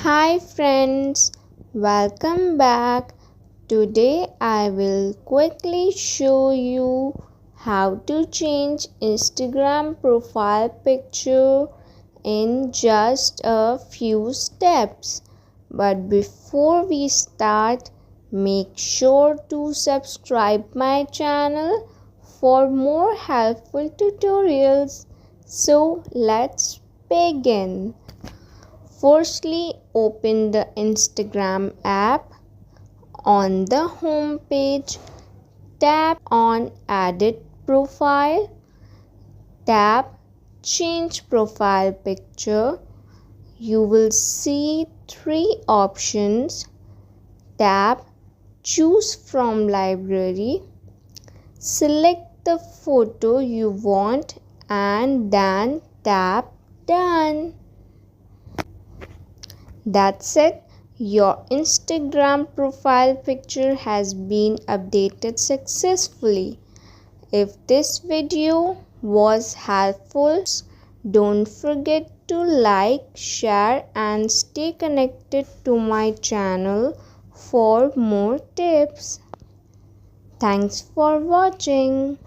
Hi friends, welcome back. Today I will quickly show you how to change Instagram profile picture in just a few steps. But before we start, make sure to subscribe my channel for more helpful tutorials. So let's begin. Firstly, open the Instagram app. On the home page, tap on Edit Profile. Tap Change Profile Picture. You will see three options. Tap Choose from Library. Select the photo you want and then tap Done. That's it. Your Instagram profile picture has been updated successfully. If this video was helpful, don't forget to like, share and stay connected to my channel for more tips. Thanks for watching.